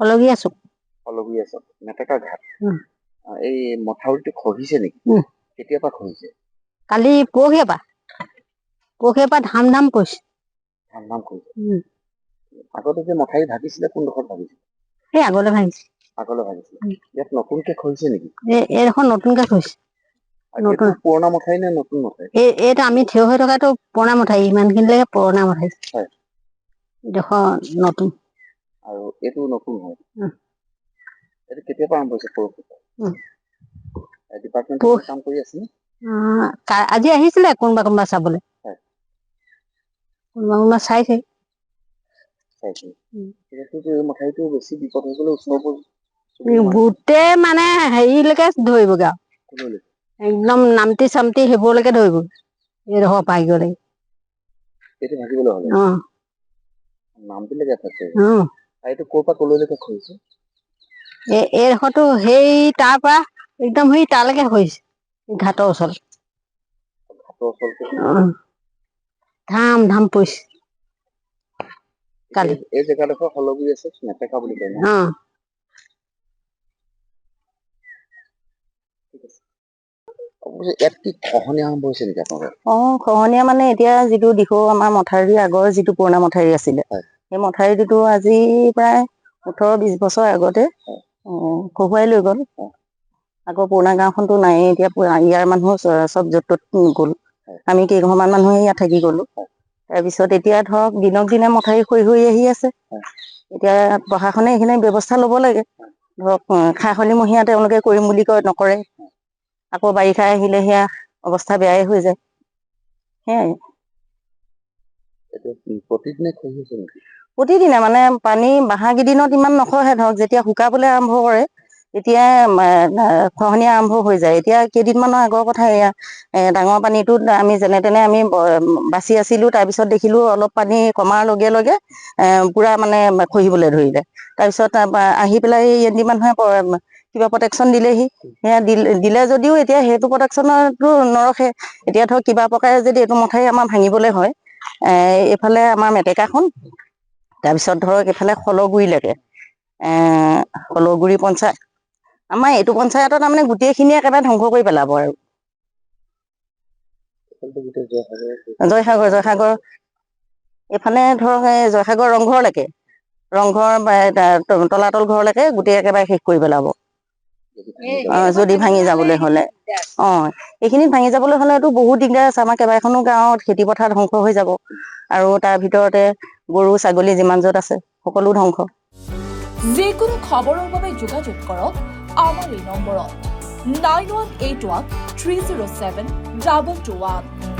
হলগি আছো হলগুৰি আছে মেটেকা ঘাট এই মথাউৰিটো খহিছে নেকি কেতিয়াৰ পৰা খহিছে কালি পৰহিৰ পৰা ধাম ধাম পৰিছে ধাম ধাম খহিছে আগতে যে মথাউৰি ভাগিছিলে কোনডোখৰত ভাগিছিলে সেই আগলৈ ভাঙিছে আগলৈ ভাগিছিলে ইয়াত নতুনকে খহিছে নেকি এইডোখৰ নতুনকে খহিছে এইটো পুৰণা মথাউৰি নে নতুন মথাউৰি এইটো আমি থিয় হৈ থকাটো পুৰণা মথাউৰি ইমানখিনিলৈকে পুৰণা মথাউৰি হয় এইডোখৰ নতুন আৰু এইটো নতুন হয় এইটো কেতিয়াৰ পৰা আৰম্ভ হৈছে পৰহি ডিপাৰ্টমেণ্টত কাম কৰি আছে আজি আহিছিলে কোনোবা চাবলৈ কোনোবা চাইছে মথাউৰিটো বেছি বিপদ হৈ গ'লে ওচৰবোৰ গোটেই মানে হেৰিলৈকে ধৰিবগৈ আৰু একদম নামটি চামটি সেইবোৰলৈকে ধৰিব এইডোখৰ পাই গ'লে এইটো ভাগিবলৈ হ'লে নামটোলৈকে আছে এইটো ক'ৰ পৰা ক'লৈকে খহিছে এইডোখৰটো সেই তাৰ পৰা একদম সেই তালৈকে খহিছে ঘাটৰ ওচৰত ধাম ধাম পৰিছে কালি এই জেগাডোখৰ হলগুৰি আছে মেটেকা বুলি কয় ইয়াত কি খহনীয়া আৰম্ভ হৈছে নেকি আপোনালোকৰ খহনীয়া মানে এতিয়া যিটো দিখৌ আমাৰ মথাউৰি আগৰ যিটো পুৰণা মথাউৰি আছিলে সেই মথাউৰিটো আজি প্ৰায় 18-20 বছৰ আগতে খহুৱাই লৈ গ'ল আকৌ পুৰণা গাঁওখনতো নাই এতিয়া ইয়াৰ মানুহ চব য'ত ত'ত গ'ল আমি কেইঘৰমান মানুহে ইয়াত থাকি গ'লো তাৰপিছত এতিয়া ধৰক দিনক দিনে মথাউৰি খহি আহি আছে এতিয়া প্ৰশাসনে এইখিনি ব্যৱস্থা ল'ব লাগে ধৰক খা-খৰালিমহীয়া তেওঁলোকে কৰিম বুলি কয় নকৰে আকৌ বাৰিষা আহিলে সেয়া অৱস্থা বেয়াই হৈ যায় সেয়াই প্ৰতিদিনে মানে পানী বাহাকেইদিনত ইমান নখহে ধৰক যেতিয়া শুকাবলৈ আৰম্ভ কৰে তেতিয়া খহনীয়া আৰম্ভ হৈ যায় এতিয়া কেইদিনমানৰ আগৰ কথা এয়া ডাঙৰ পানীটোত আমি যেনে তেনে আমি বাচি আছিলো তাৰপিছত দেখিলো অলপ পানী কমাৰ লগে লগে পুৰা মানে খহিবলৈ ধৰিলে তাৰপিছত আহি পেলাই এনডি মানুহে কিবা প্ৰটেকশ্যন দিলেহি সেয়া দিলে যদিও এতিয়া সেইটো প্ৰটেকশ্যনতো নৰখে এতিয়া ধৰক কিবা প্ৰকাৰে যদি এইটো মথাউৰি আমাৰ ভাঙিবলৈ হয় এইফালে আমাৰ মেটেকাখন তাৰপিছত ধৰক এইফালে হলগুৰিলৈকে হলগুৰি পঞ্চায়ত আমাৰ এইটো পঞ্চায়তত তাৰমানে গোটেইখিনিয়ে একেবাৰে ধ্বংস কৰি পেলাব আৰু জয়সাগৰ এইফালে ধৰক জয়সাগৰ ৰংঘৰলৈকে ৰংঘৰ তলাতল ঘৰলৈকে গোটেই একেবাৰে শেষ কৰি পেলাব যদি ভাঙি যাবলৈ হ'লে এইখিনিত ভাঙি যাবলৈ হ'লেতো বহুত দিগদাৰ আছে আমাৰ কেইবাখনো গাঁৱত খেতি পথাৰ ধ্বংস হৈ যাব আৰু তাৰ ভিতৰতে গৰু ছাগলী যিমান য'ত আছে সকলো ধ্বংস যিকোনো খবৰৰ বাবে যোগাযোগ কৰক আমাৰ এই নম্বৰত 9181 307 2221